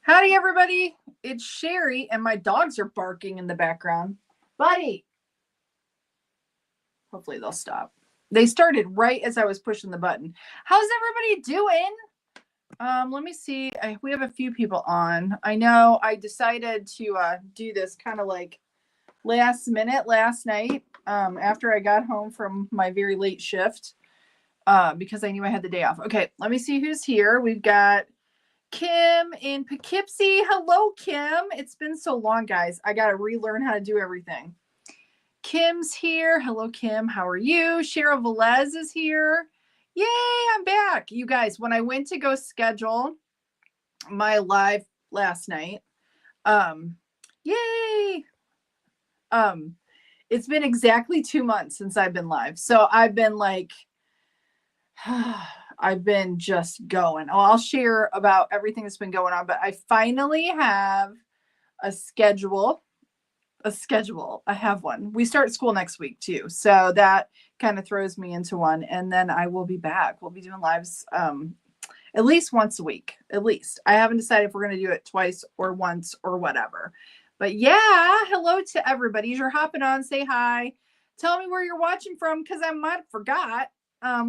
Howdy, everybody. It's Cheri, and my dogs are barking in the background. Buddy. Hopefully they'll stop. They started right as I was pushing the button. How's everybody doing? Let me see. We have a few people on. I know I decided to do this kind of like last minute last night after I got home from my very late shift because I knew I had the day off. Okay, let me see who's here. We've got Kim in Poughkeepsie. Hello, Kim. It's been so long, guys. I got to relearn how to do everything. Kim's here. Hello, Kim. How are you? Cheryl Velez is here. Yay, I'm back. You guys, when I went to go schedule my live last night, yay. It's been exactly 2 months since I've been live. So I've been like, I've been just going. Oh, I'll share about everything that's been going on, but I finally have a schedule. I have one. We start school next week too. So that kind of throws me into one. And then I will be back. We'll be doing lives at least once a week. At least. I haven't decided if we're going to do it twice or once or whatever. But yeah, hello to everybody. As you're hopping on, say hi. Tell me where you're watching from because I might have forgot.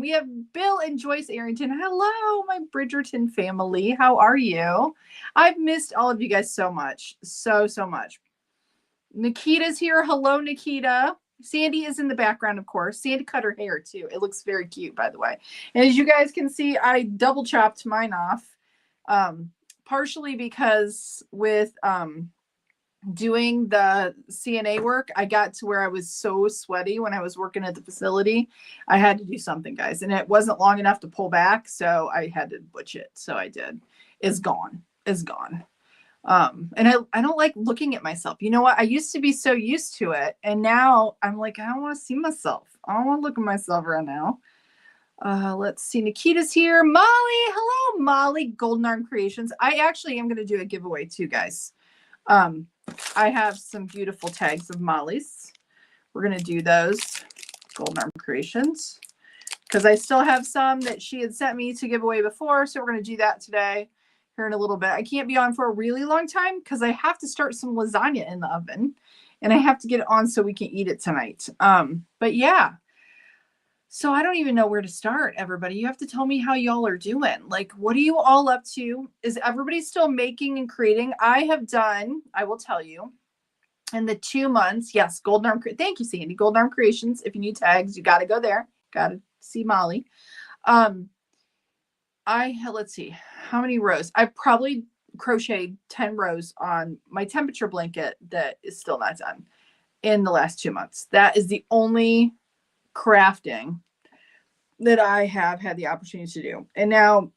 We have Bill and Joyce Arrington. Hello, my Bridgerton family. How are you? I've missed all of you guys so much. So much. Nikita's here. Hello, Nikita. Sandy is in the background, of course. Sandy cut her hair, too. It looks very cute, by the way. And as you guys can see, I double chopped mine off. Partially because with doing the CNA work, I got to where I was so sweaty when I was working at the facility. I had to do something, guys. And it wasn't long enough to pull back, so I had to butch it. So I did. It's gone. It's gone. And I don't like looking at myself. You know what? I used to be so used to it. And now I'm like, I don't want to see myself. I don't want to look at myself right now. Let's see. Nikita's here. Molly. Hello, Molly. Golden Arm Creations. I actually am going to do a giveaway too, guys. I have some beautiful tags of Molly's. We're going to do those. Golden Arm Creations. Because I still have some that she had sent me to give away before. So we're going to do that today. Here in a little bit. I can't be on for a really long time because I have to start some lasagna in the oven and I have to get it on so we can eat it tonight. But yeah, so I don't even know where to start, everybody. You have to tell me how y'all are doing. Like, what are you all up to? Is everybody still making and creating? I have done, I will tell you, in the 2 months, yes, Golden Arm, thank you, Sandy, Golden Arm Creations. If you need tags, you got to go there. Got to see Molly. Let's see, how many rows? I probably crocheted 10 rows on my temperature blanket that is still not done in the last 2 months. That is the only crafting that I have had the opportunity to do. And now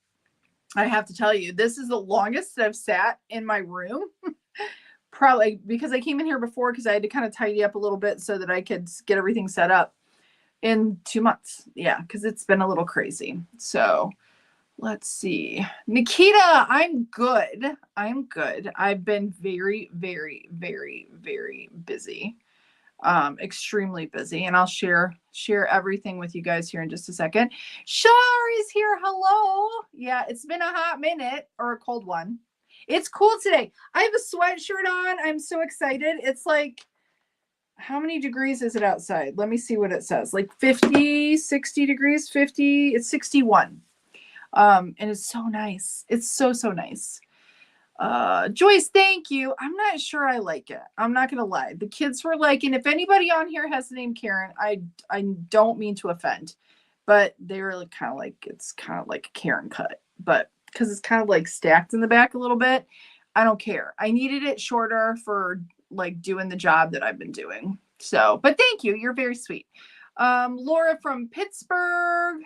I have to tell you, this is the longest that I've sat in my room. Probably because I came in here before because I had to kind of tidy up a little bit so that I could get everything set up in 2 months. Yeah, because it's been a little crazy. So let's see. Nikita, I'm good. I've been very, very, very, very busy. Extremely busy. And I'll share everything with you guys here in just a second. Shar is here. Hello. Yeah, it's been a hot minute or a cold one. It's cool today. I have a sweatshirt on. I'm so excited. It's like, how many degrees is it outside? Let me see what it says. Like 50, 60 degrees, 50. It's 61. And it's so nice. It's so nice. Joyce, thank you. I'm not sure I like it. I'm not gonna lie. The kids were like, and if anybody on here has the name Karen, I don't mean to offend, but they were like kind of like, it's kind of like a Karen cut, but because it's kind of like stacked in the back a little bit. I don't care. I needed it shorter for like doing the job that I've been doing. So, but thank you. You're very sweet. Laura from Pittsburgh.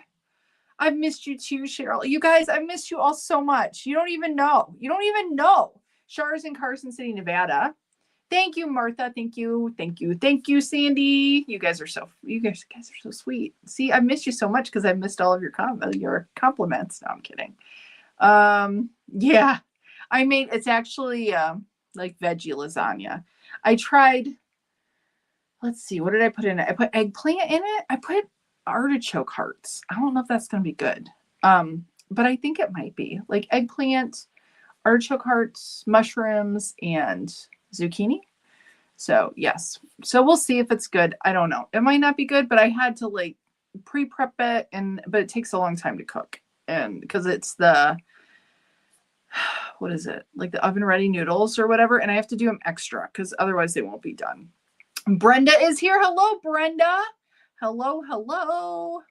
I've missed you too, Cheryl. You guys, I've missed you all so much. You don't even know. Char's in Carson City, Nevada. Thank you, Martha. Thank you, Sandy. You guys are so sweet. See, I've missed you so much because I've missed all of your compliments. No, I'm kidding. Yeah, I made, it's actually like veggie lasagna. I tried, let's see, what did I put in it? I put eggplant in it. I put artichoke hearts. I don't know if that's going to be good. But I think it might be like eggplant, artichoke hearts, mushrooms, and zucchini. So yes. So we'll see if it's good. I don't know. It might not be good, but I had to like pre-prep it, but it takes a long time to cook. And because it's the, what is it? Like the oven ready noodles or whatever. And I have to do them extra because otherwise they won't be done. Brenda is here. Hello, Brenda. Hello, hello.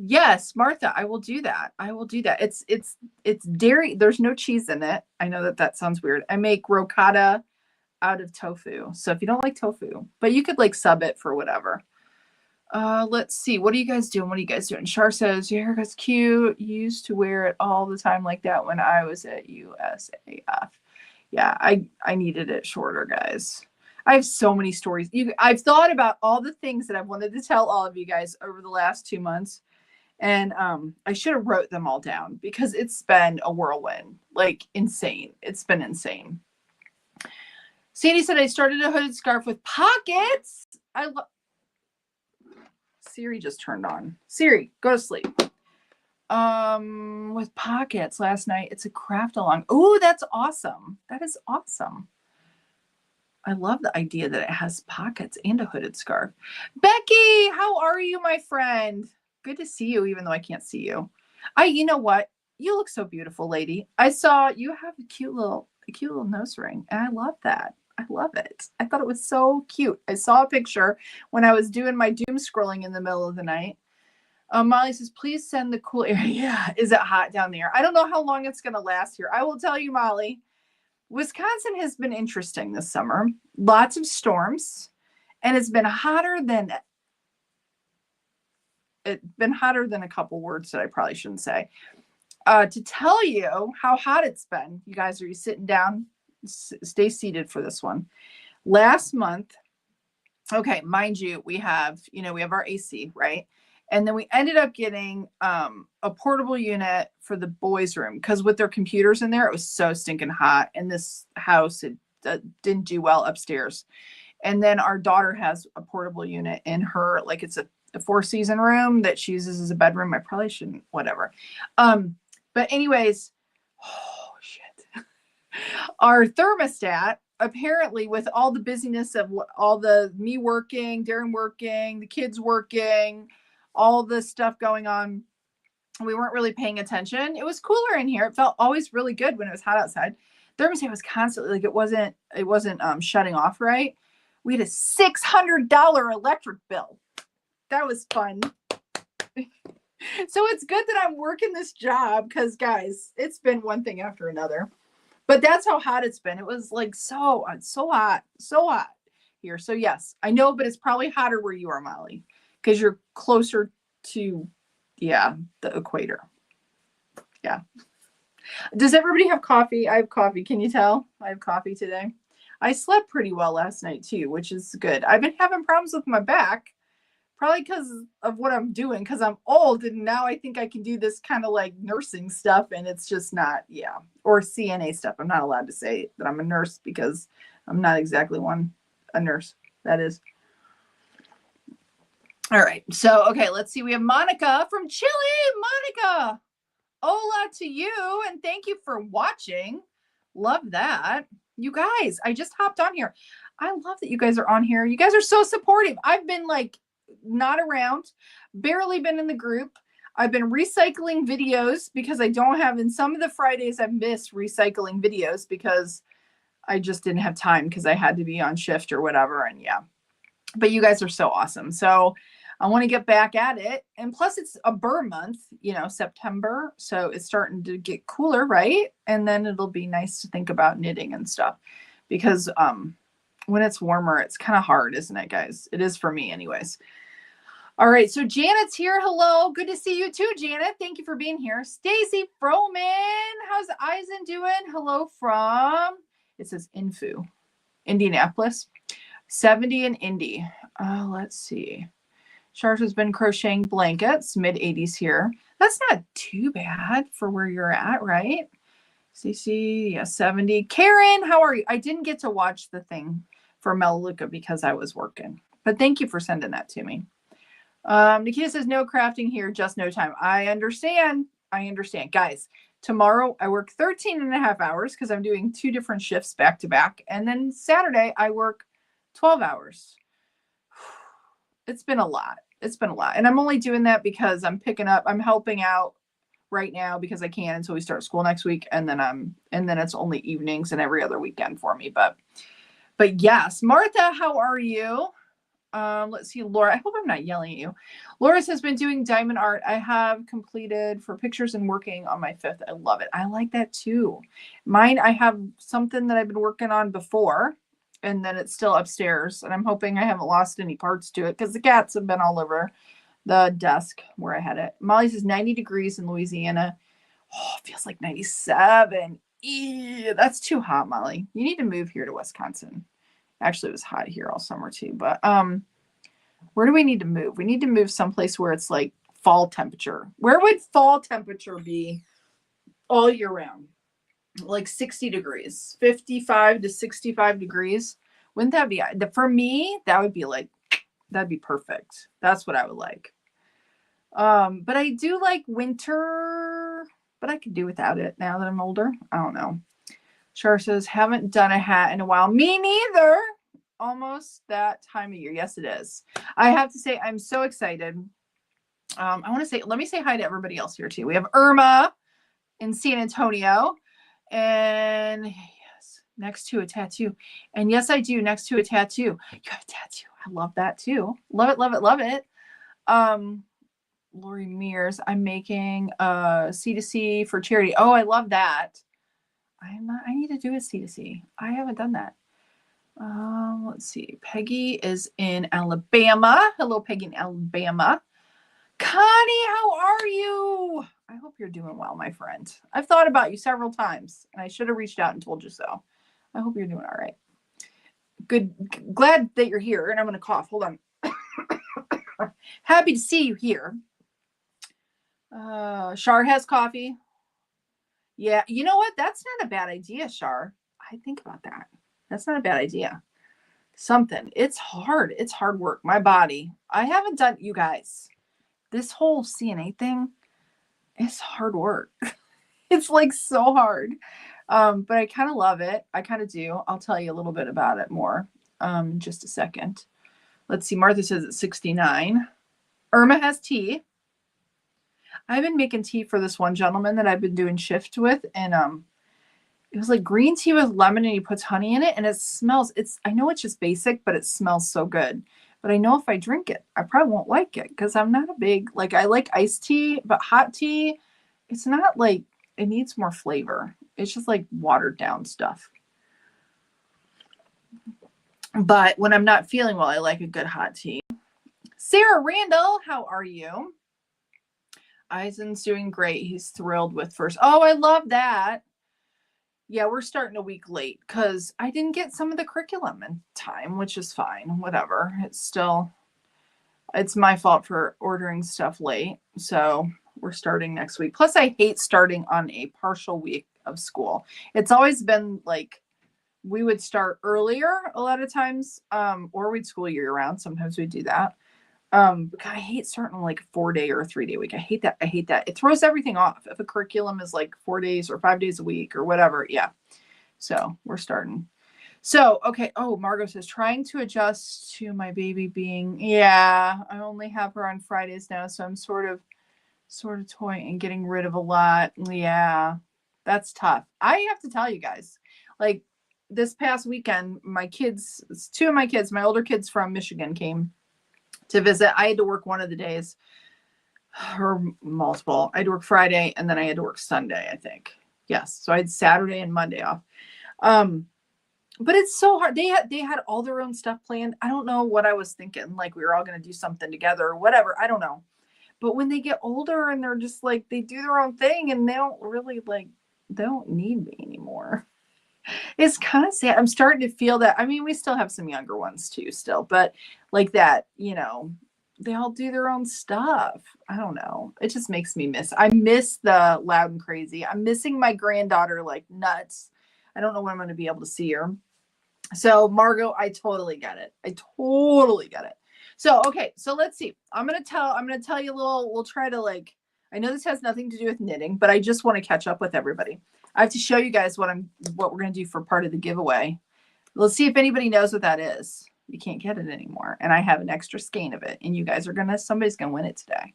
Yes, Martha, I will do that. I will do that. It's dairy. There's no cheese in it. I know that sounds weird. I make ricotta out of tofu. So if you don't like tofu, but you could like sub it for whatever. Let's see. What are you guys doing? What are you guys doing? Char says, your haircut's cute. You used to wear it all the time like that when I was at USAF. Yeah, I needed it shorter, guys. I have so many stories. I've thought about all the things that I've wanted to tell all of you guys over the last 2 months. And I should have wrote them all down because it's been a whirlwind, like insane. It's been insane. Sandy said, I started a hooded scarf with pockets. Siri just turned on. Siri, go to sleep. With pockets last night. It's a craft along. Oh, that's awesome. That is awesome. I love the idea that it has pockets and a hooded scarf. Becky, how are you, my friend? Good to see you, even though I can't see you. You know what? You look so beautiful, lady. I saw you have a cute little nose ring, and I love that. I love it. I thought it was so cute. I saw a picture when I was doing my doom scrolling in the middle of the night. Molly says, please send the cool air. Yeah, is it hot down there? I don't know how long it's going to last here. I will tell you, Molly. Wisconsin has been interesting this summer. Lots of storms, and it's been hotter than a couple words that I probably shouldn't say. To tell you how hot it's been, you guys, are you sitting down? Stay seated for this one. Last month, okay, mind you, we have our AC, right? And then we ended up getting a portable unit for the boys' room because with their computers in there, it was so stinking hot. And this house, it didn't do well upstairs. And then our daughter has a portable unit in her, like it's a 4-season room that she uses as a bedroom. I probably shouldn't, whatever. But anyways, oh shit. Our thermostat, apparently with all the busyness of me working, Darren working, the kids working, all the stuff going on, we weren't really paying attention. It was cooler in here. It felt always really good when it was hot outside. Thermostat was constantly like, it wasn't shutting off right. We had a $600 electric bill. That was fun. So it's good that I'm working this job because, guys, it's been one thing after another. But that's how hot it's been. It was like so hot here. So yes, I know, but it's probably hotter where you are, Molly, because you're closer to, the equator. Yeah. Does everybody have coffee? I have coffee. Can you tell? I have coffee today. I slept pretty well last night too, which is good. I've been having problems with my back, probably because of what I'm doing, because I'm old and now I think I can do this kind of like nursing stuff and it's just not, or CNA stuff. I'm not allowed to say that I'm a nurse because I'm not exactly a nurse, that is. All right. So, okay, let's see. We have Monica from Chile. Monica, hola to you. And thank you for watching. Love that. You guys, I just hopped on here. I love that you guys are on here. You guys are so supportive. I've been like not around, barely been in the group. I've been recycling videos because I don't have, in some of the Fridays I've missed recycling videos because I just didn't have time because I had to be on shift or whatever. And but you guys are so awesome. So I want to get back at it. And plus it's a burr month, September. So it's starting to get cooler, right? And then it'll be nice to think about knitting and stuff because when it's warmer, it's kind of hard, isn't it, guys? It is for me anyways. All right. So Janet's here. Hello. Good to see you too, Janet. Thank you for being here. Stacy Froman. How's Eisen doing? Hello from, it says Infu, Indianapolis. 70 in Indy. Let's see. Charles has been crocheting blankets, mid-80s here. That's not too bad for where you're at, right? CC, 70. Karen, how are you? I didn't get to watch the thing for Melaleuca because I was working. But thank you for sending that to me. Nikita says, no crafting here, just no time. I understand. Guys, Tomorrow I work 13 and a half hours because I'm doing 2 different shifts back to back. And then Saturday I work 12 hours. It's been a lot. It's been a lot. And I'm only doing that because I'm helping out right now because I can until we start school next week. And then it's only evenings and every other weekend for me. But yes, Martha, how are you? Let's see, Laura. I hope I'm not yelling at you. Laura's has been doing diamond art. I have completed for pictures and working on my 5th. I love it. I like that too. Mine, I have something that I've been working on before, and then it's still upstairs. And I'm hoping I haven't lost any parts to it because the cats have been all over the desk where I had it. Molly says 90 degrees in Louisiana. Oh, it feels like 97. Ew, that's too hot, Molly. You need to move here to Wisconsin. Actually, it was hot here all summer too. But where do we need to move? We need to move someplace where it's like fall temperature. Where would fall temperature be all year round? Like 60 degrees, 55 to 65 degrees. Wouldn't that be, for me, that would be like, that'd be perfect. That's what I would like. But I do like winter, but I could do without it now that I'm older. I don't know. Char says, haven't done a hat in a while. Me neither. Almost that time of year. Yes, it is. I have to say, I'm so excited. I want to say, let me say hi to everybody else here too. We have Irma in San Antonio. And yes, next to a tattoo. And yes, I do. Next to a tattoo. You have a tattoo. I love that too. Love it, love it, love it. Lori Mears, I'm making a C2C for charity. Oh, I love that. I need to do a C2C. I haven't done that. Let's see. Peggy is in Alabama. Hello, Peggy in Alabama. Connie, how are you? I hope you're doing well, my friend. I've thought about you several times, and I should have reached out and told you so. I hope you're doing all right. Good. Glad that you're here, and I'm going to cough. Hold on. Happy to see you here. Shar has coffee. Yeah, you know what? That's not a bad idea, Shar. I think about that. That's not a bad idea. Something. It's hard. It's hard work. My body. I haven't done, you guys, this whole CNA thing is hard work. It's like so hard. But I kind of love it. I kind of do. I'll tell you a little bit about it more in just a second. Let's see. Martha says it's 69. Irma has tea. I've been making tea for this one gentleman that I've been doing shift with, and it was like green tea with lemon, and he puts honey in it, and it smells. I know it's just basic, but it smells so good. But I know if I drink it, I probably won't like it because I'm not a big, like, I like iced tea, but hot tea, it's not like, it needs more flavor. It's just like watered down stuff. But when I'm not feeling well, I like a good hot tea. Sarah Randall, how are you? Eisen's doing great. He's thrilled with first. Oh, I love that. Yeah, we're starting a week late because I didn't get some of the curriculum in time, which is fine. Whatever. It's my fault for ordering stuff late. So we're starting next week. Plus, I hate starting on a partial week of school. It's always been like we would start earlier a lot of times, or we'd school year round. Sometimes we do that. Because I hate starting like a 4-day or a 3-day week. I hate that. It throws everything off. If a curriculum is like 4 days or 5 days a week or whatever. Yeah. So we're starting. So, okay. Oh, Margot says trying to adjust to my baby being, yeah, I only have her on Fridays now. So I'm sort of toying and getting rid of a lot. Yeah, that's tough. I have to tell you guys, like this past weekend, two of my kids, my older kids from Michigan came to visit. I had to work one of the days or multiple. I had to work Friday and then I had to work Sunday, I think. Yes. So I had Saturday and Monday off. But it's so hard. They had all their own stuff planned. I don't know what I was thinking. Like we were all going to do something together or whatever. I don't know. But when they get older and they're just like, they do their own thing and they don't really they don't need me anymore. It's kind of sad. I'm starting to feel that. I mean, we still have some younger ones too still, but like that, they all do their own stuff. I don't know. It just makes me I miss the loud and crazy. I'm missing my granddaughter like nuts. I don't know when I'm going to be able to see her. So Margot, I totally get it. So, okay. So let's see. I'm going to tell you a little, we'll try to I know this has nothing to do with knitting, but I just want to catch up with everybody. I have to show you guys what we're going to do for part of the giveaway. Let's see if anybody knows what that is. You can't get it anymore. And I have an extra skein of it, and you guys are somebody's going to win it today.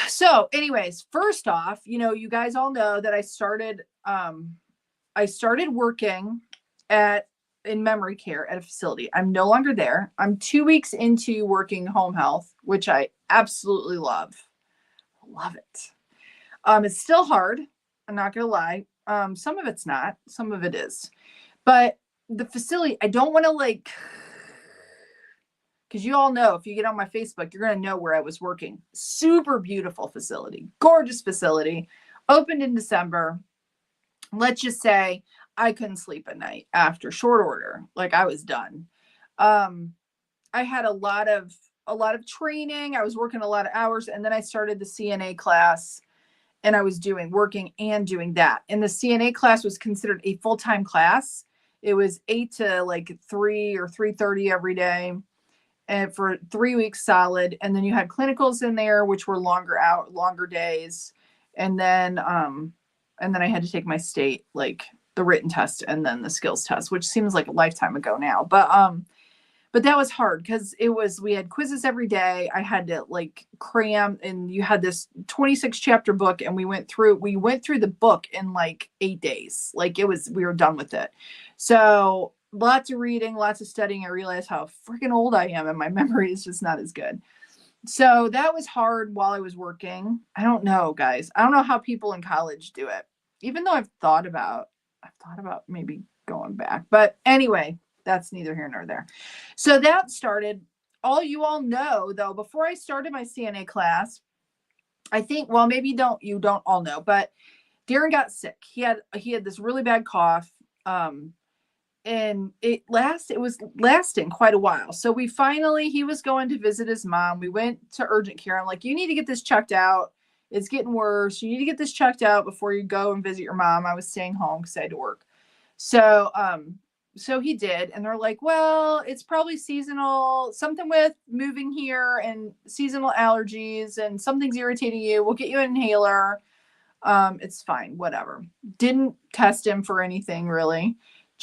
So anyways, first off, you guys all know that I started working in memory care at a facility. I'm no longer there. I'm 2 weeks into working home health, which I absolutely love. Love it. It's still hard. I'm not going to lie. Some of it's not, some of it is, but the facility, I don't want to because you all know, if you get on my Facebook, you're going to know where I was working. Super beautiful facility, gorgeous facility, opened in December. Let's just say I couldn't sleep at night after short order. I was done. I had a lot of training. I was working a lot of hours, and then I started the CNA class, and I was working and doing that. And the CNA class was considered a full-time class. It was 8 to 3 or 3:30 every day, and for 3 weeks solid. And then you had clinicals in there, which were longer days. And then I had to take my state, the written test and then the skills test, which seems like a lifetime ago now. But that was hard because we had quizzes every day. I had to cram, and you had this 26 chapter book, and we went through the book in 8 days. We were done with it. So lots of reading, lots of studying. I realized how freaking old I am, and my memory is just not as good. So that was hard while I was working. I don't know, guys. I don't know how people in college do it, even though I've thought about maybe going back. But anyway, that's neither here nor there. So that started. All you all know, though, before I started my CNA class, I think, well, maybe you don't all know, but Darren got sick. He had this really bad cough. And it was lasting quite a while. So he was going to visit his mom. We went to urgent care. I'm like, you need to get this checked out. It's getting worse. You need to get this checked out before you go and visit your mom. I was staying home because I had to work. So he did. And they're like, well, it's probably seasonal, something with moving here and seasonal allergies, and something's irritating you. We'll get you an inhaler. It's fine. Whatever. Didn't test him for anything really.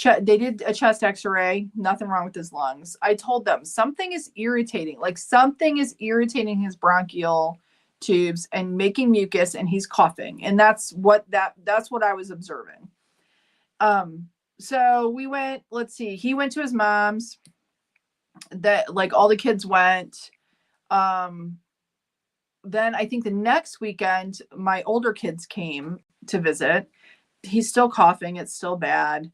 They did a chest x-ray, nothing wrong with his lungs. I told them something is irritating his bronchial tubes and making mucus, and he's coughing. And that's what I was observing. So we went, he went to his mom's, that all the kids went. Then I think the next weekend, my older kids came to visit. He's still coughing. It's still bad.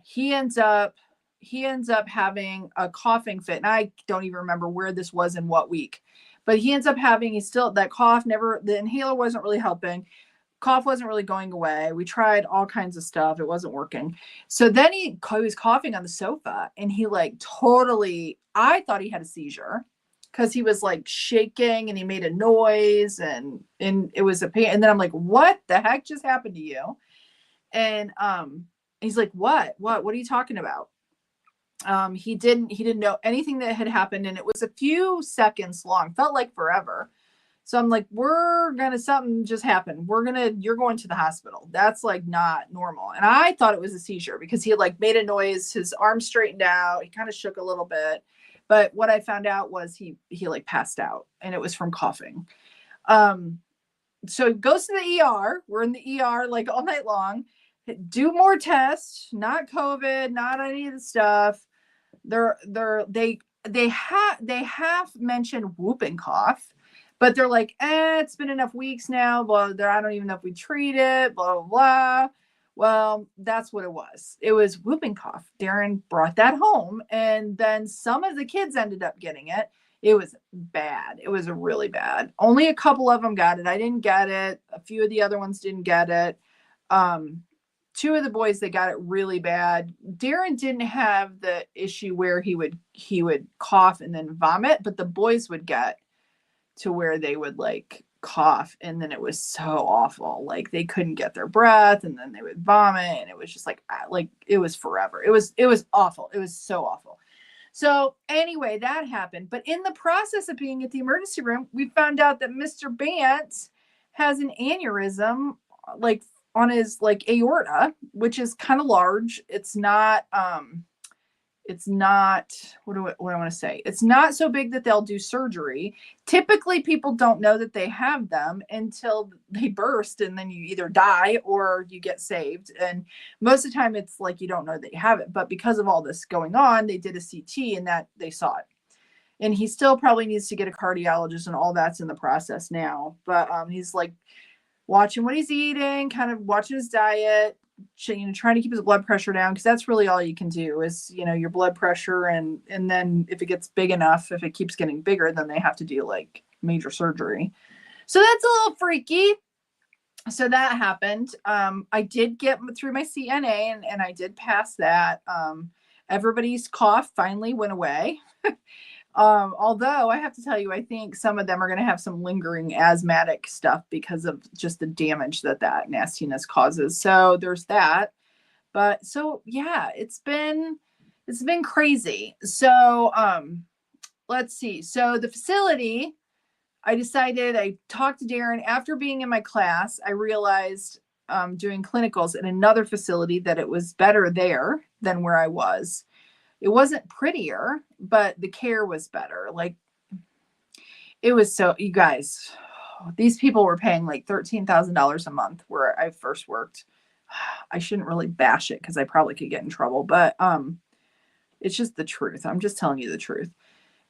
He ends up having a coughing fit, and I don't even remember where this was in what week, but he's still, that cough the inhaler wasn't really helping. Cough wasn't really going away. We tried all kinds of stuff. It wasn't working. So then he was coughing on the sofa, and he totally, I thought he had a seizure because he was shaking, and he made a noise, and it was a pain. And then I'm like, what the heck just happened to you? And, he's like, what are you talking about? He didn't know anything that had happened. And it was a few seconds long, felt like forever. So I'm like, something just happened. You're going to the hospital. That's not normal. And I thought it was a seizure because he had made a noise. His arm straightened out. He kind of shook a little bit. But what I found out was he passed out, and it was from coughing. So he goes to the ER. We're in the ER all night long. Do more tests, not COVID, not any of the stuff. They have mentioned whooping cough, but they're like, it's been enough weeks now. Well, I don't even know if we treat it, blah, blah, blah. Well, that's what it was. It was whooping cough. Darren brought that home, and then some of the kids ended up getting it. It was bad. It was really bad. Only a couple of them got it. I didn't get it. A few of the other ones didn't get it. Two of the boys, they got it really bad. Darren didn't have the issue where he would cough and then vomit, but the boys would get to where they would cough, and then it was so awful. They couldn't get their breath, and then they would vomit, and it was just it was forever. It was awful. It was so awful. So anyway, that happened. But in the process of being at the emergency room, we found out that Mr. Bant has an aneurysm, like on his like aorta, which is kind of large. It's not what do I want to say? It's not so big that they'll do surgery. Typically, people don't know that they have them until they burst, and then you either die or you get saved. And most of the time, it's like you don't know that you have it. But because of all this going on, they did a CT and that they saw it. And he still probably needs to get a cardiologist, and all that's in the process now. But he's like watching what he's eating, kind of watching his diet, trying to keep his blood pressure down, because that's really all you can do is, your blood pressure. And then if it gets big enough, if it keeps getting bigger, then they have to do like major surgery. So that's a little freaky. So that happened. I did get through my CNA and I did pass that. Everybody's cough finally went away. Although I have to tell you, I think some of them are going to have some lingering asthmatic stuff because of just the damage that nastiness causes. So there's that. But so yeah, it's been crazy. So let's see. So the facility, I talked to Darren after being in my class. I realized doing clinicals in another facility that it was better there than where I was. It wasn't prettier, but the care was better. Like, it was so, you guys, these people were paying like $13,000 a month where I first worked. I shouldn't really bash it because I probably could get in trouble, but it's just the truth. I'm just telling you the truth.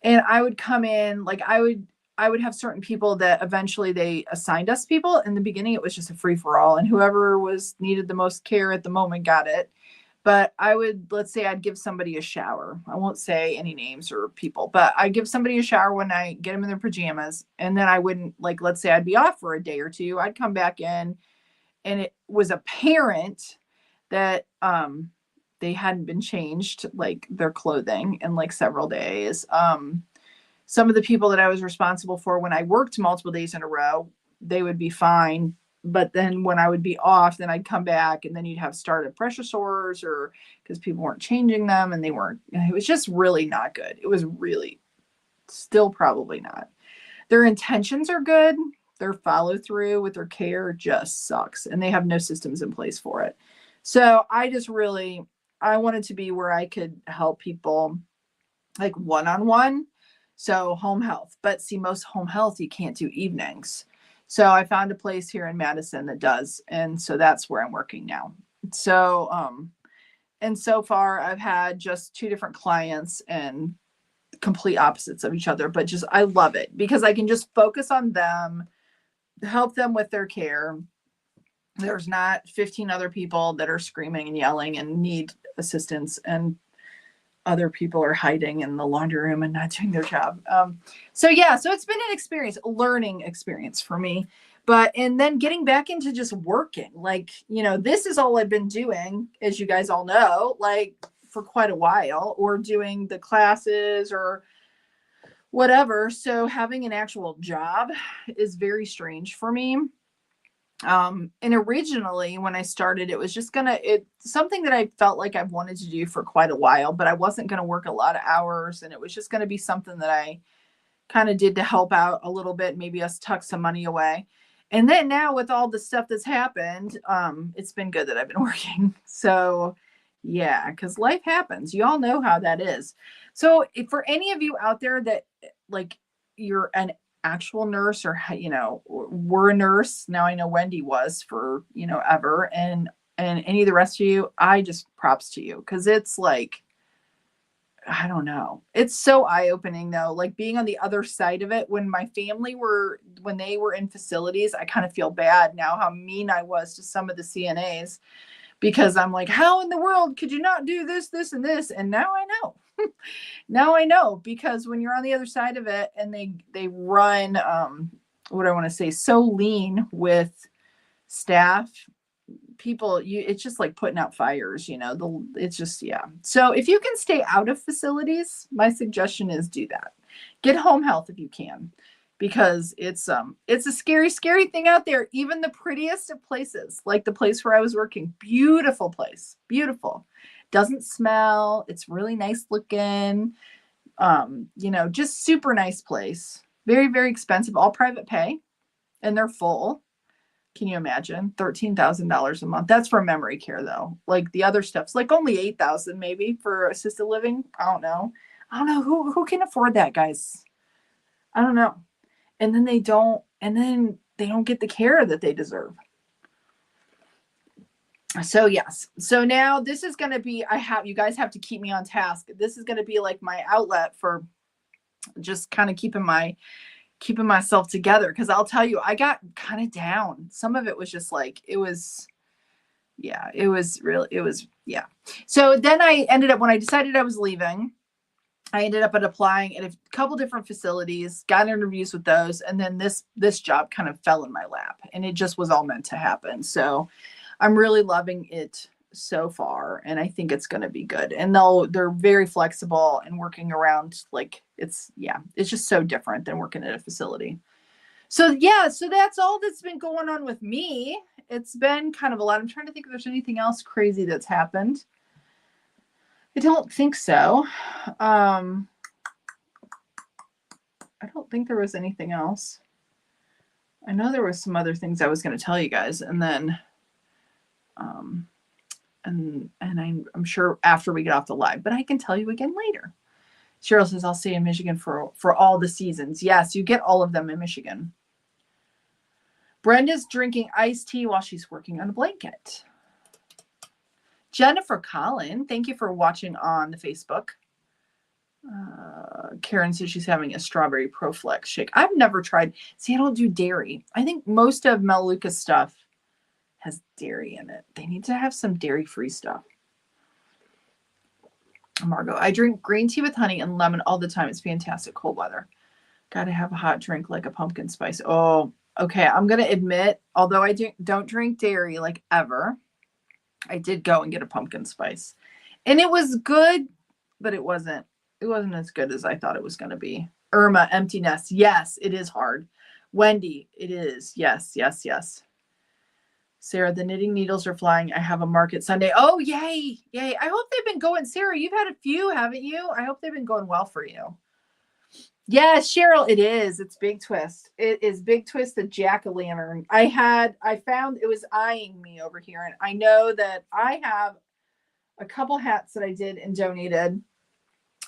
And I would come in, like I would have certain people that eventually they assigned us people. In the beginning, it was just a free for all, and whoever needed the most care at the moment got it. But let's say I'd give somebody a shower. I won't say any names or people, but I'd give somebody a shower one night, get them in their pajamas. And then I wouldn't, like, let's say I'd be off for a day or two. I'd come back in and it was apparent that they hadn't been changed, like their clothing in like several days. Some of the people that I was responsible for when I worked multiple days in a row, they would be fine. But then when I would be off, then I'd come back and then you'd have started pressure sores, or because people weren't changing them and it was just really not good. It was really still probably not. Their intentions are good. Their follow through with their care just sucks, and they have no systems in place for it. So I wanted to be where I could help people like one-on-one. So home health, but see, most home health, you can't do evenings. So I found a place here in Madison that does. And so that's where I'm working now. So, and so far I've had just 2 different clients and complete opposites of each other, but just, I love it because I can just focus on them, help them with their care. There's not 15 other people that are screaming and yelling and need assistance, and other people are hiding in the laundry room and not doing their job. So it's been an learning experience for me. And then getting back into just working, like, this is all I've been doing, as you guys all know, like for quite a while, or doing the classes or whatever. So having an actual job is very strange for me. And originally when I started, it was just something that I felt like I've wanted to do for quite a while, but I wasn't going to work a lot of hours. And it was just going to be something that I kind of did to help out a little bit, maybe us tuck some money away. And then now with all the stuff that's happened, it's been good that I've been working. So yeah, because life happens. You all know how that is. So if for any of you out there that like you're an actual nurse, or were a nurse, now I know Wendy was for ever, and any of the rest of you, I just props to you, because it's like, I don't know, it's so eye-opening though, like being on the other side of it. When my family when they were in facilities, I kind of feel bad now how mean I was to some of the CNAs, because I'm like, how in the world could you not do this, this, and this? And now I know. Now I know, because when you're on the other side of it and they run, what I want to say, so lean with staff, people, it's just like putting out fires, it's just, yeah. So if you can stay out of facilities, my suggestion is do that. Get home health if you can, because it's a scary, scary thing out there. Even the prettiest of places, like the place where I was working, beautiful place, beautiful. Doesn't smell. It's really nice looking. Just super nice place. Very, very expensive, all private pay, and they're full. Can you imagine? $13,000 a month. That's for memory care though. Like the other stuff's like only 8,000 maybe for assisted living. I don't know. Who can afford that, guys. I don't know. And then they don't get the care that they deserve. So yes. So now this is going to be, you guys have to keep me on task. This is going to be like my outlet for just kind of keeping myself together. Because I'll tell you, I got kind of down. Some of it was just like, yeah. So then I ended up, when I decided I was leaving, I ended up applying at a couple different facilities, got interviews with those. And then this job kind of fell in my lap, and it just was all meant to happen. So I'm really loving it so far, and I think it's going to be good. And they're very flexible and working around, like it's just so different than working at a facility. So that's all that's been going on with me. It's been kind of a lot. I'm trying to think if there's anything else crazy that's happened. I don't think so. I don't think there was anything else. I know there was some other things I was going to tell you guys, and then and I'm sure after we get off the live, but I can tell you again later. Cheryl says, I'll stay in Michigan for all the seasons. Yes, you get all of them in Michigan. Brenda's drinking iced tea while she's working on a blanket. Jennifer Collin, thank you for watching on the Facebook. Karen says she's having a strawberry ProFlex shake. I've never tried. See, I don't do dairy. I think most of Melaleuca's stuff has dairy in it. They need to have some dairy-free stuff. Margot, I drink green tea with honey and lemon all the time. It's fantastic. Cold weather. Got to have a hot drink like a pumpkin spice. Oh, okay. I'm going to admit, although I don't drink dairy like ever, I did go and get a pumpkin spice. And it was good, but it wasn't as good as I thought it was going to be. Irma, empty nest. Yes, it is hard. Wendy, it is. Yes. Sarah, the knitting needles are flying. I have a market Sunday. Oh, yay. I hope they've been going. Sarah, you've had a few, haven't you? I hope they've been going well for you. Yes, Cheryl, it is. It's Big Twist. It is Big Twist, the jack-o'-lantern. I found it was eyeing me over here. And I know that I have a couple hats that I did and donated.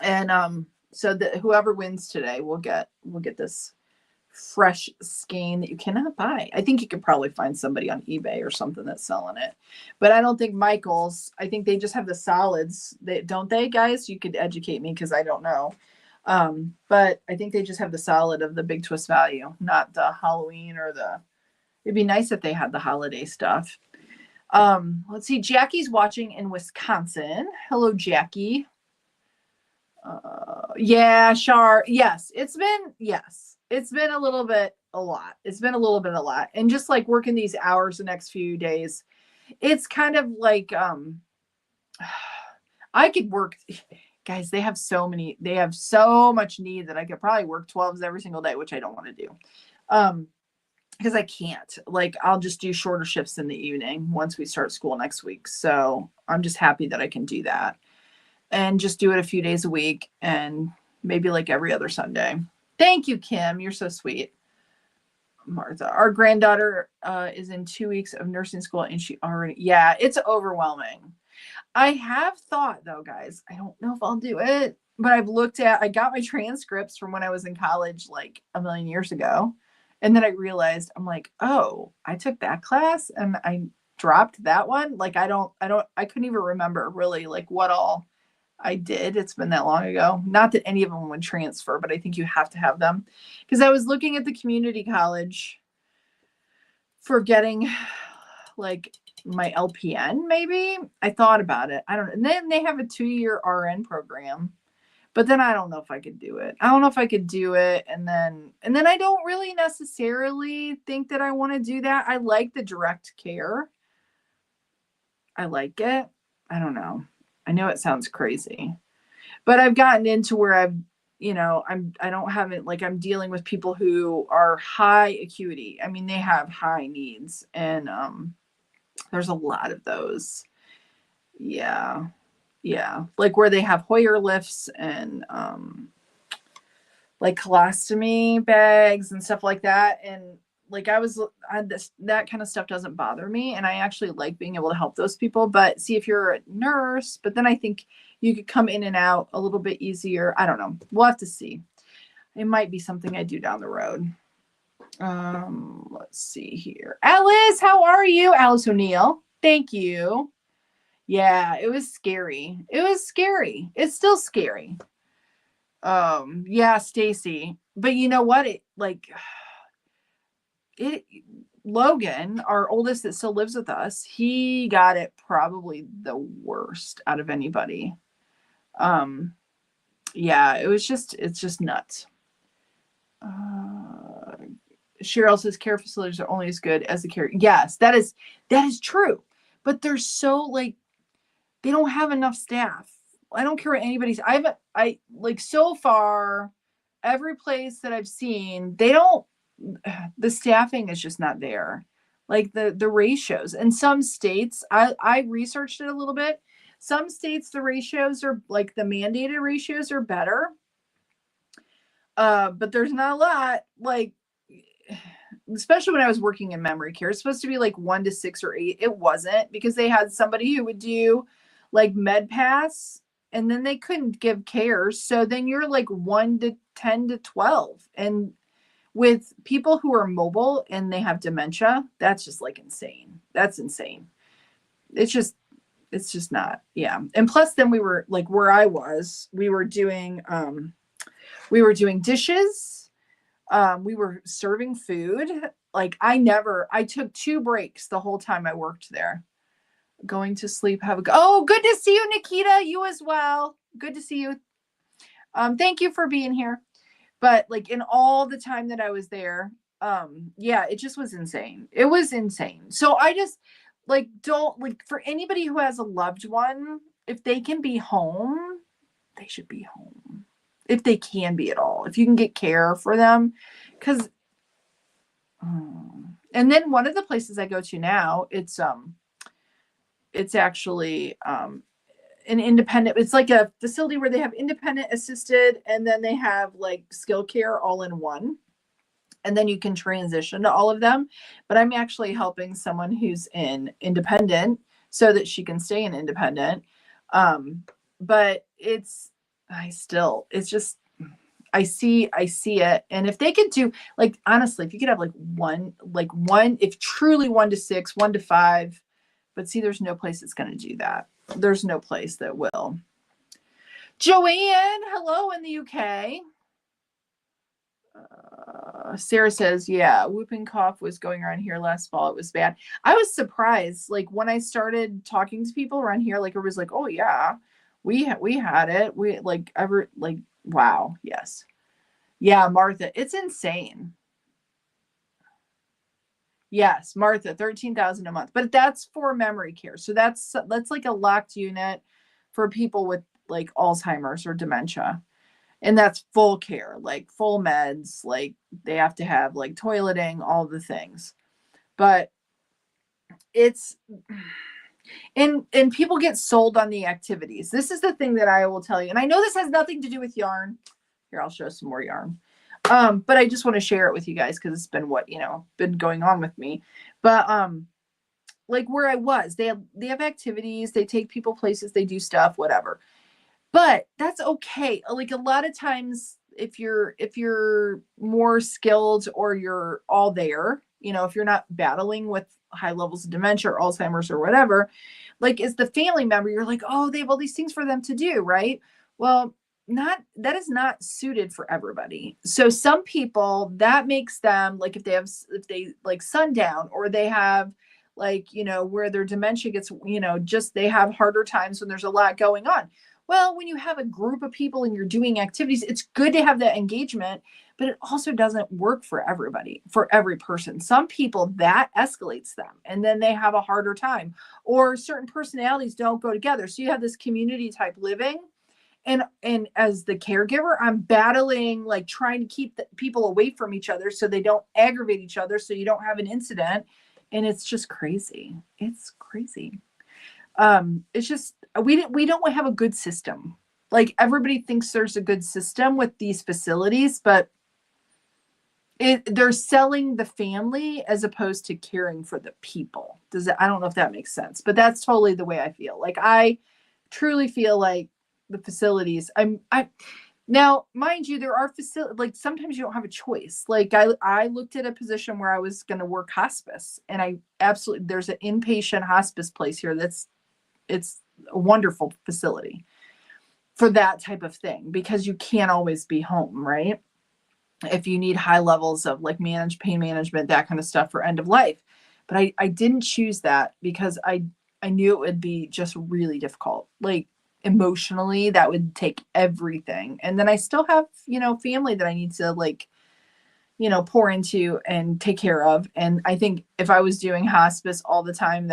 And so that whoever wins today will get this fresh skein that you cannot buy. I think you could probably find somebody on eBay or something that's selling it, but I don't think Michael's. I think they just have the solids. Don't they, guys? You could educate me because I don't know. But I think they just have the solid of the Big Twist value, not the Halloween or it'd be nice if they had the holiday stuff. Let's see. Jackie's watching in Wisconsin. Hello, Jackie. Yeah, Char. Yes, it's been a little bit a lot. And just like working these hours the next few days, it's kind of like I could work, guys, they have so much need that I could probably work 12s every single day, which I don't want to do. Because I can't. Like, I'll just do shorter shifts in the evening once we start school next week. So I'm just happy that I can do that and just do it a few days a week and maybe like every other Sunday. Thank you, Kim. You're so sweet. Martha, our granddaughter is in 2 weeks of nursing school and it's overwhelming. I have thought though, guys, I don't know if I'll do it, but I got my transcripts from when I was in college, like a million years ago. And then I realized I'm like, oh, I took that class and I dropped that one. Like, I couldn't even remember really like what all I did. It's been that long ago. Not that any of them would transfer, but I think you have to have them. Because I was looking at the community college for getting like my LPN, maybe. I thought about it. I don't know. And then they have a 2-year RN program. But then I don't know if I could do it. And then I don't really necessarily think that I want to do that. I like the direct care. I like it. I don't know. I know it sounds crazy, but I've gotten into where I'm dealing with people who are high acuity. I mean, they have high needs and, there's a lot of those. Yeah. Like where they have Hoyer lifts and, like colostomy bags and stuff like that. And like that kind of stuff doesn't bother me. And I actually like being able to help those people. But see, if you're a nurse, but then I think you could come in and out a little bit easier. I don't know. We'll have to see. It might be something I do down the road. Let's see here. Alice, how are you? Alice O'Neill. Thank you. Yeah, it was scary. It was scary. It's still scary. Yeah, Stacy. But you know what? Logan, our oldest that still lives with us, he got it probably the worst out of anybody. Yeah, it's just nuts. Cheryl says care facilities are only as good as the care. Yes, that is true. But they're so like, they don't have enough staff. I don't care what anybody's. I like so far, every place that I've seen, they don't. The staffing is just not there. Like the ratios in some states, I researched it a little bit. Some states the ratios are like the mandated ratios are better. But there's not a lot, like especially when I was working in memory care, it's supposed to be like 1 to 6 or 8. It wasn't, because they had somebody who would do like med pass and then they couldn't give care. So then you're like 1 to 10 to 12. And with people who are mobile and they have dementia, that's just like insane. That's insane. It's just not. Yeah. And plus then we were like, where I was, we were doing dishes. We were serving food. Like I took 2 breaks the whole time I worked there. Going to sleep. Oh, good to see you, Nikita. You as well. Good to see you. Thank you for being here. But like in all the time that I was there, yeah, it just was insane. It was insane. So I just like, don't like, for anybody who has a loved one, if they can be home, they should be home. If they can be at all, if you can get care for them. Because and then one of the places I go to now, it's actually an independent, it's like a facility where they have independent assisted and then they have like skill care all in one, and then you can transition to all of them. But I'm actually helping someone who's in independent so that she can stay in independent. But I see it. And if they could do, like, honestly, if you could have like one, if truly 1 to 6, 1 to 5, but see, there's no place that's going to do that. There's no place that will. Joanne, hello in the UK. Sarah says, yeah, whooping cough was going around here last fall. It was bad. I was surprised. Like when I started talking to people around here, like it was like, oh yeah, we had it. We wow. Yes. Yeah. Martha, it's insane. Yes. Martha, 13,000 a month, but that's for memory care. So that's like a locked unit for people with like Alzheimer's or dementia. And that's full care, like full meds, like they have to have like toileting, all the things. But it's, and people get sold on the activities. This is the thing that I will tell you. And I know this has nothing to do with yarn. Here, I'll show some more yarn. But I just want to share it with you guys because it's been been going on with me. But like where I was, they have activities, they take people places, they do stuff, whatever. But that's okay. Like a lot of times if you're more skilled or you're all there, if you're not battling with high levels of dementia or Alzheimer's or whatever, like as the family member, you're like, oh, they have all these things for them to do, right? Well, that is not suited for everybody. So some people, that makes them like, if they like sundown, or they have like, where their dementia gets, just they have harder times when there's a lot going on. Well, when you have a group of people and you're doing activities, it's good to have that engagement, but it also doesn't work for everybody, for every person. Some people, that escalates them and then they have a harder time, or certain personalities don't go together. So you have this community type living. And as the caregiver, I'm battling, like trying to keep the people away from each other so they don't aggravate each other, so you don't have an incident. And it's just crazy. It's crazy. It's just, we don't have a good system. like everybody thinks there's a good system with these facilities, but they're selling the family as opposed to caring for the people. I don't know if that makes sense, but that's totally the way I feel. Like I truly feel like the facilities, now, mind you, there are facilities, like sometimes you don't have a choice. Like I looked at a position where I was going to work hospice, and there's an inpatient hospice place here it's a wonderful facility for that type of thing, because you can't always be home, right? If you need high levels of like pain management, that kind of stuff for end of life. But I didn't choose that because I knew it would be just really difficult. Like emotionally, that would take everything. And then I still have, family that I need to like, pour into and take care of. And I think if I was doing hospice all the time,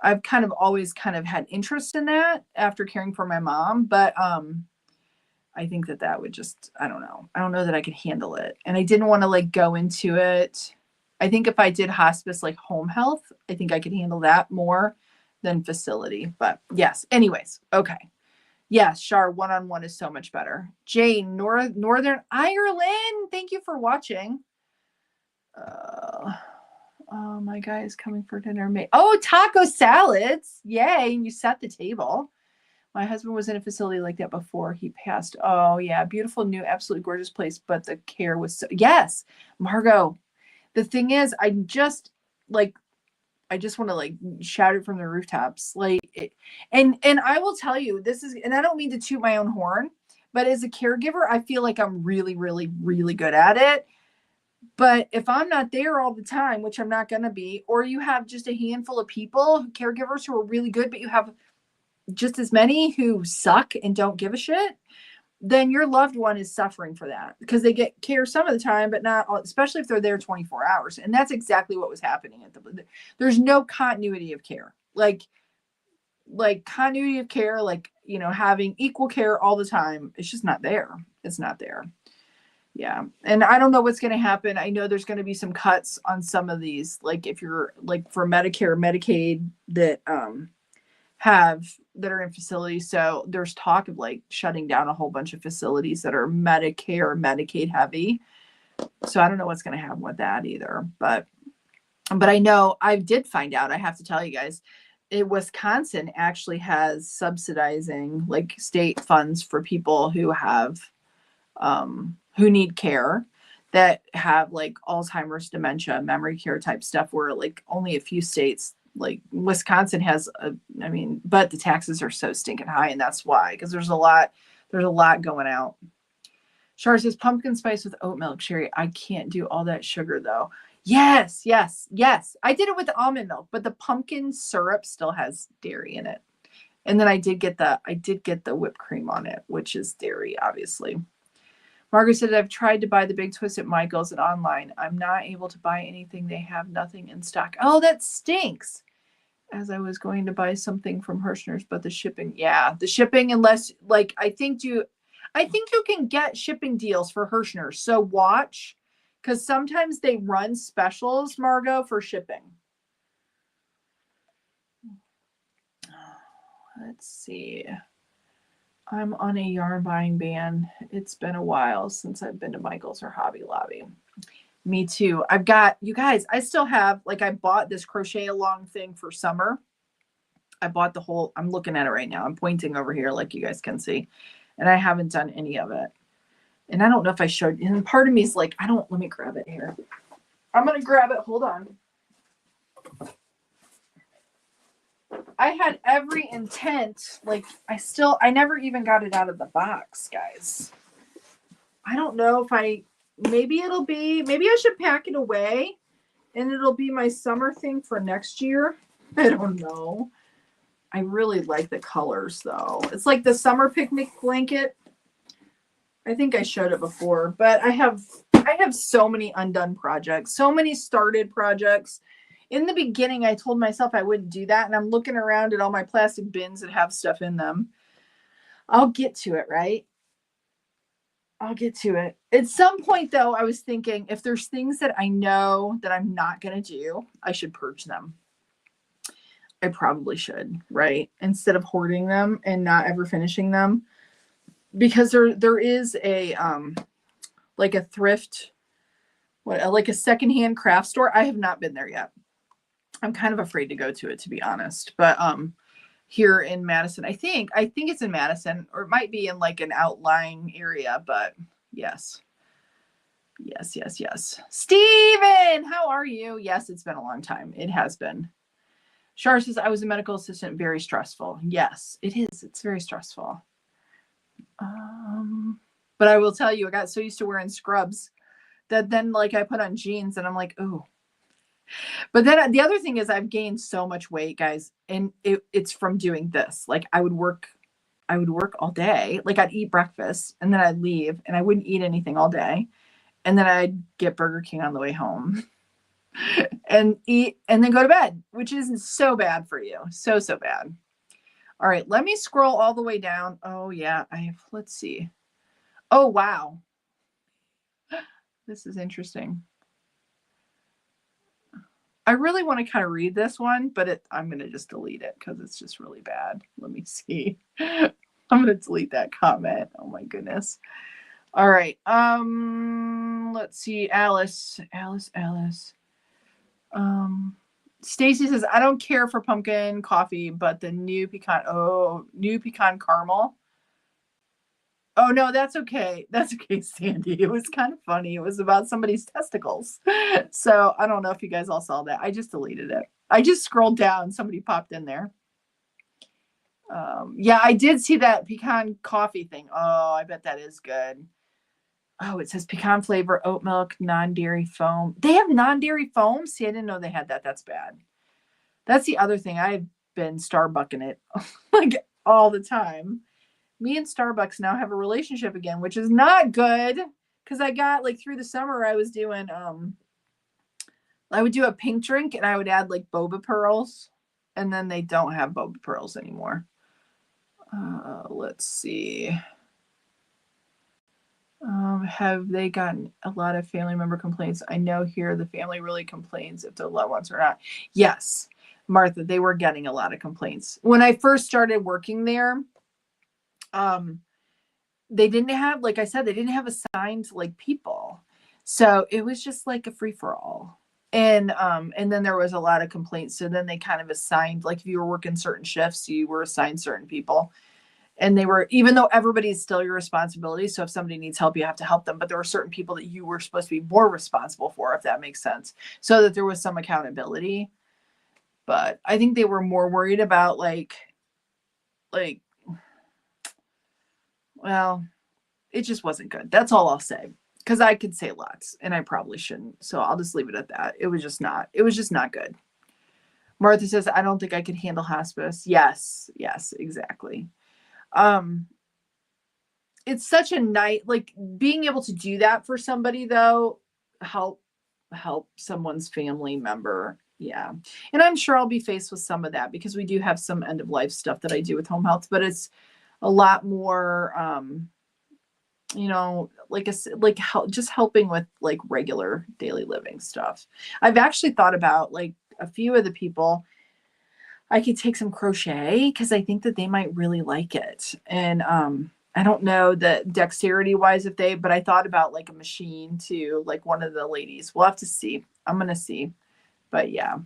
I've kind of always kind of had interest in that after caring for my mom. But I think that would just, I don't know. I don't know that I could handle it. And I didn't want to like go into it. I think if I did hospice, like home health, I think I could handle that more than facility. But yes, anyways. Okay. Yes, Shar, one-on-one is so much better. Jane, Northern Ireland. Thank you for watching. Oh, my guy is coming for dinner. Oh, taco salads. Yay. And you set the table. My husband was in a facility like that before he passed. Oh, yeah. Beautiful, new, absolutely gorgeous place. But the care was so. Yes, Margot. The thing is, I just want to like shout it from the rooftops. And I will tell you, and I don't mean to toot my own horn, but as a caregiver, I feel like I'm really, really, really good at it. But if I'm not there all the time, which I'm not going to be, or you have just a handful of people, caregivers who are really good, but you have just as many who suck and don't give a shit, then your loved one is suffering for that because they get care some of the time, but not all, especially if they're there 24 hours. And that's exactly what was happening there's no continuity of care, like continuity of care, having equal care all the time. It's just not there. It's not there. Yeah. And I don't know what's going to happen. I know there's going to be some cuts on some of these, like if you're like for Medicare, Medicaid that, that are in facilities. So there's talk of like shutting down a whole bunch of facilities that are Medicare or Medicaid heavy. So I don't know what's going to happen with that either. But I know I did find out, I have to tell you guys, Wisconsin actually has subsidizing like state funds for people who have, who need care, that have like Alzheimer's, dementia, memory care type stuff, where like only a few states, like Wisconsin has but the taxes are so stinking high, and that's why, because there's a lot going out. Char says pumpkin spice with oat milk. Cheri, I can't do all that sugar though. Yes. I did it with the almond milk, but the pumpkin syrup still has dairy in it. And then I did get the whipped cream on it, which is dairy, obviously. Margaret said, I've tried to buy the Big Twist at Michael's and online. I'm not able to buy anything. They have nothing in stock. Oh, that stinks. As I was going to buy something from Hirschner's, but the shipping, unless like, I think you can get shipping deals for Hirschner's. So watch, because sometimes they run specials, Margot, for shipping. Let's see. I'm on a yarn buying ban. It's been a while since I've been to Michael's or Hobby Lobby. Me too. I've got, you guys, I still have, like, I bought this crochet along thing for summer. I bought I'm looking at it right now. I'm pointing over here, like you guys can see, and I haven't done any of it. And I don't know if I showed, and part of me is like, let me grab it here. I'm going to grab it. Hold on. I had every intent, like I never even got it out of the box, guys. I don't know if maybe I should pack it away and it'll be my summer thing for next year. I don't know. I really like the colors though. It's like the summer picnic blanket. I think I showed it before, but I have so many undone projects, so many started projects. In the beginning, I told myself I wouldn't do that. And I'm looking around at all my plastic bins that have stuff in them. I'll get to it, right? I'll get to it. At some point, though, I was thinking if there's things that I know that I'm not going to do, I should purge them. I probably should, right? Instead of hoarding them and not ever finishing them. Because there is a like a thrift, like a secondhand craft store. I have not been there yet. I'm kind of afraid to go to it, to be honest. But here in Madison, I think it's in Madison, or it might be in like an outlying area, but yes. Yes. Steven, how are you? Yes, it's been a long time. It has been. Shar says, I was a medical assistant, very stressful. Yes, it is. It's very stressful. But I will tell you, I got so used to wearing scrubs that then like I put on jeans and I'm like, ooh. But then the other thing is I've gained so much weight, guys, and it's from doing this. Like I would work all day. Like I'd eat breakfast and then I'd leave and I wouldn't eat anything all day. And then I'd get Burger King on the way home and eat and then go to bed, which isn't so bad for you. So bad. All right, let me scroll all the way down. Oh yeah, let's see. Oh, wow. This is interesting. I really want to kind of read this one, but I'm going to just delete it because it's just really bad. Let me see. I'm going to delete that comment. Oh my goodness. All right. Let's see. Alice. Stacy says, I don't care for pumpkin coffee, but the new pecan caramel. Oh no, that's okay. That's okay, Sandy. It was kind of funny. It was about somebody's testicles. So I don't know if you guys all saw that. I just deleted it. I just scrolled down. Somebody popped in there. Yeah, I did see that pecan coffee thing. Oh, I bet that is good. Oh, it says pecan flavor, oat milk, non-dairy foam. They have non-dairy foam? See, I didn't know they had that. That's bad. That's the other thing. I've been Starbucking it like all the time. Me and Starbucks now have a relationship again, which is not good because I got like through the summer I was doing I would do a pink drink and I would add like boba pearls, and then they don't have boba pearls anymore. Let's see. Have they gotten a lot of family member complaints? I know here the family really complains if the loved ones are not. Yes, Martha, they were getting a lot of complaints. When I first started working there, they didn't have, like I said, they didn't have assigned like people. So it was just like a free for all. And then there was a lot of complaints. So then they kind of assigned, like if you were working certain shifts, you were assigned certain people. And they were, even though everybody's still your responsibility. So if somebody needs help, you have to help them. But there were certain people that you were supposed to be more responsible for, if that makes sense. So that there was some accountability. But I think they were more worried about well, it just wasn't good. That's all I'll say. Because I could say lots and I probably shouldn't. So I'll just leave it at that. It was just not good. Martha says, I don't think I could handle hospice. Yes, exactly. It's such a night, like being able to do that for somebody though, help someone's family member. Yeah. And I'm sure I'll be faced with some of that because we do have some end of life stuff that I do with home health, but it's a lot more, just helping with like regular daily living stuff. I've actually thought about like a few of the people I could take some crochet because I think that they might really like it. And I don't know the dexterity wise but I thought about like a machine too, like one of the ladies. We'll have to see. I'm going to see. But yeah.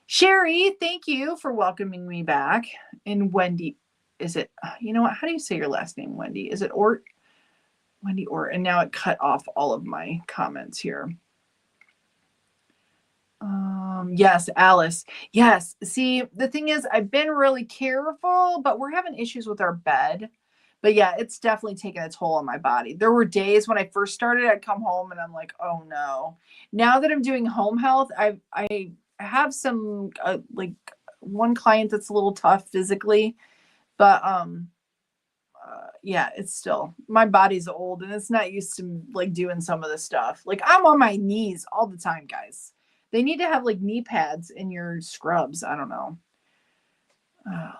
Cheri, thank you for welcoming me back. And Wendy, is it, you know what? How do you say your last name, Wendy? Is it Ort? Wendy Ort. And now it cut off all of my comments here. Yes, Alice. Yes. See, the thing is, I've been really careful, but we're having issues with our bed. But yeah, it's definitely taken a toll on my body. There were days when I first started, I'd come home and I'm like, oh no. Now that I'm doing home health, I have some like one client that's a little tough physically, but yeah, it's still, my body's old and it's not used to like doing some of the stuff. Like I'm on my knees all the time, guys. They need to have like knee pads in your scrubs. I don't know.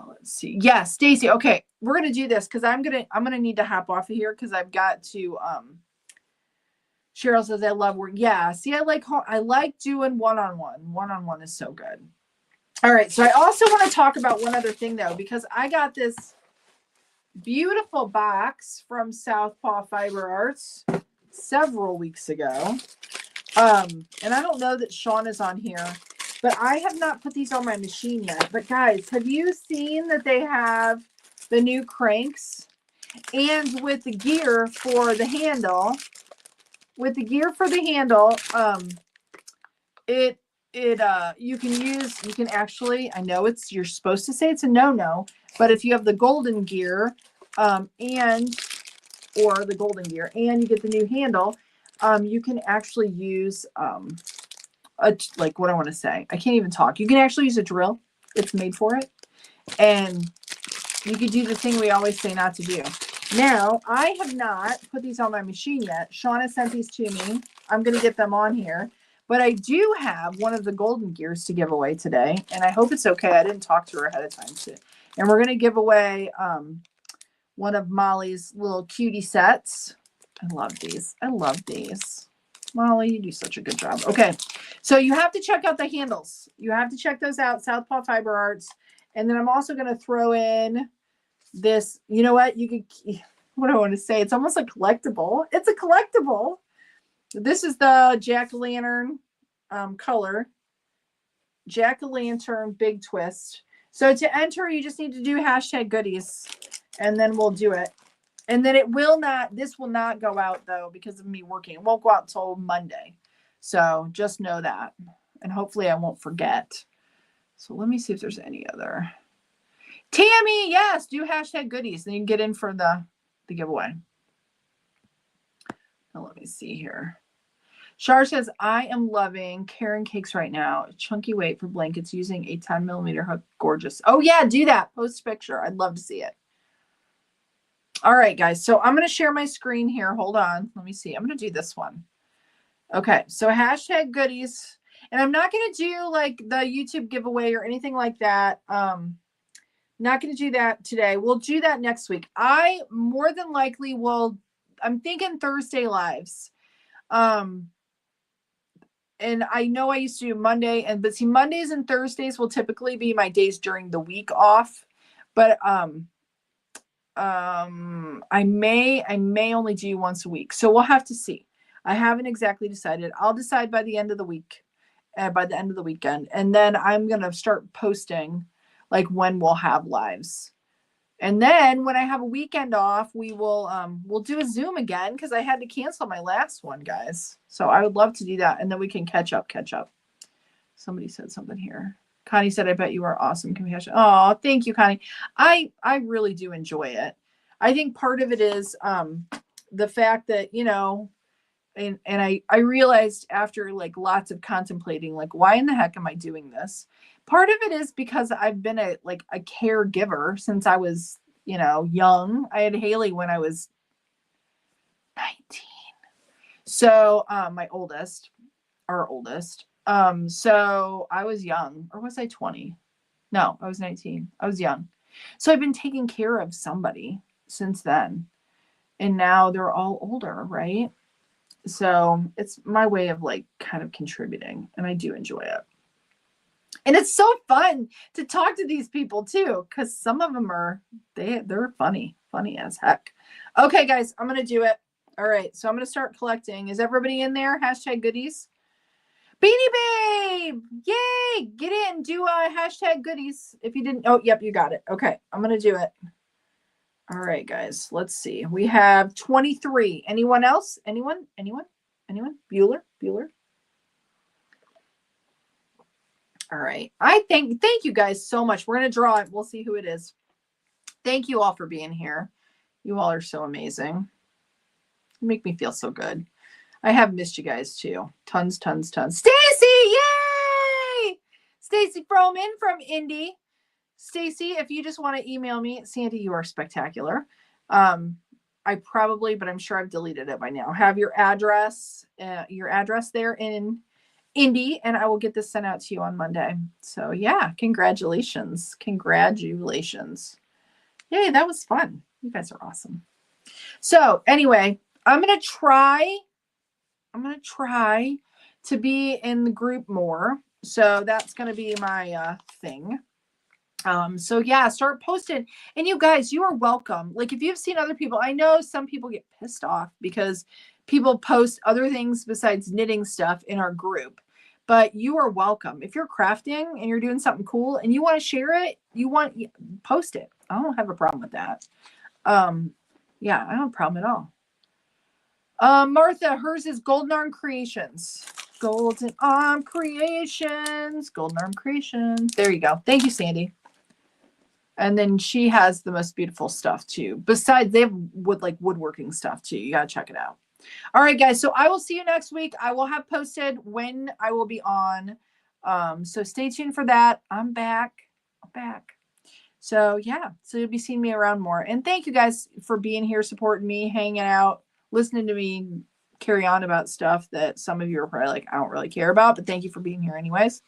Let's see. Yeah, Stacy. Okay, we're gonna do this because I'm gonna need to hop off of here because I've got to. Cheryl says I love work. Yeah. See, I like doing one-on-one. One-on-one is so good. All right. So I also want to talk about one other thing though, because I got this beautiful box from Southpaw Fiber Arts several weeks ago. And I don't know that Sean is on here, but I have not put these on my machine yet. But guys, have you seen that they have the new cranks and with the gear for the handle? With the gear for the handle, you can actually, I know you're supposed to say it's a no-no, but if you have the golden gear, or the golden gear and you get the new handle, you can actually use, like what I want to say, I can't even talk. You can actually use a drill. It's made for it. And you could do the thing we always say not to do. Now, I have not put these on my machine yet. Shauna sent these to me. I'm going to get them on here. But I do have one of the golden gears to give away today. And I hope it's okay. I didn't talk to her ahead of time too. And we're going to give away one of Molly's little cutie sets. I love these. I love these. Molly, you do such a good job. Okay. So you have to check out the handles. You have to check those out. Southpaw Fiber Arts. And then I'm also going to throw in this, you know what? You could, what do I want to say? It's almost a collectible. It's a collectible. This is the jack-o'-lantern color. Jack-o'-lantern big twist. So to enter, you just need to do #goodies and then we'll do it. And then this will not go out though because of me working. It won't go out until Monday. So just know that. And hopefully I won't forget. So let me see if there's any other. Tammy, yes, do #goodies. Then you can get in for the giveaway. Now let me see here. Shar says, I am loving Karen cakes right now. Chunky weight for blankets using a 10mm hook. Gorgeous. Oh yeah, do that. Post a picture. I'd love to see it. All right, guys. So I'm going to share my screen here. Hold on. Let me see. I'm going to do this one. Okay. So #goodies. And I'm not going to do like the YouTube giveaway or anything like that. Not going to do that today. We'll do that next week. I more than likely will. I'm thinking Thursday lives. And I know I used to do Monday, but see, Mondays and Thursdays will typically be my days during the week off. But I may only do once a week. So we'll have to see. I haven't exactly decided. I'll decide by the end of the week, by the end of the weekend. And then I'm going to start posting like when we'll have lives. And then when I have a weekend off, we'll do a Zoom again because I had to cancel my last one, guys. So I would love to do that. And then we can catch up. Somebody said something here. Connie said, I bet you are awesome. Compassion. Oh, thank you, Connie. I really do enjoy it. I think part of it is the fact that, you know, and I realized after like lots of contemplating, like, why in the heck am I doing this? Part of it is because I've been a caregiver since I was, you know, young. I had Haley when I was 19. So our oldest. So I was young, or was I 20? No, I was 19. I was young. So I've been taking care of somebody since then. And now they're all older, right? So it's my way of like kind of contributing, and I do enjoy it. And it's so fun to talk to these people too, because some of them they're funny as heck. Okay, guys, I'm going to do it. All right, so I'm going to start collecting. Is everybody in there? #goodies. Beanie Babe! Yay! Get in. Do #goodies. If you didn't. Oh, yep, you got it. Okay, I'm going to do it. All right, guys, let's see. We have 23. Anyone else? Anyone? Bueller? All right. Thank you guys so much. We're going to draw it. We'll see who it is. Thank you all for being here. You all are so amazing. You make me feel so good. I have missed you guys too. Tons. Stacy, yay! Stacy Froman from Indy. Stacy, if you just want to email me, Sandy, you are spectacular. I probably, but I'm sure I've deleted it by now. Have your address there in Indy, and I will get this sent out to you on Monday. So yeah, congratulations. Yay, that was fun. You guys are awesome. So anyway, I'm going to try to be in the group more. So that's going to be my thing. So yeah, start posting. And you guys, you are welcome. Like if you've seen other people, I know some people get pissed off because people post other things besides knitting stuff in our group. But you are welcome. If you're crafting and you're doing something cool and you want to share it, post it. I don't have a problem with that. Yeah, I don't have a problem at all. Martha, hers is Golden Arm Creations. Golden Arm Creations. Golden Arm Creations. There you go. Thank you, Sandy. And then she has the most beautiful stuff too. Besides, they have woodworking stuff too. You gotta check it out. All right, guys. So I will see you next week. I will have posted when I will be on. So stay tuned for that. I'm back. So yeah, so you'll be seeing me around more. And thank you guys for being here, supporting me, hanging out, listening to me carry on about stuff that some of you are probably like, I don't really care about, but thank you for being here anyways.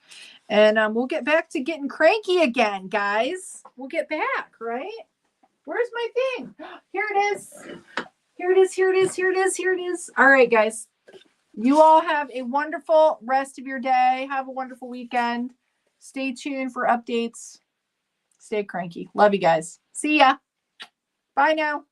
And we'll get back to getting cranky again, guys. We'll get back, right? Where's my thing? Here it is. Here it is. Here it is. Here it is. Here it is. All right, guys. You all have a wonderful rest of your day. Have a wonderful weekend. Stay tuned for updates. Stay cranky. Love you guys. See ya. Bye now.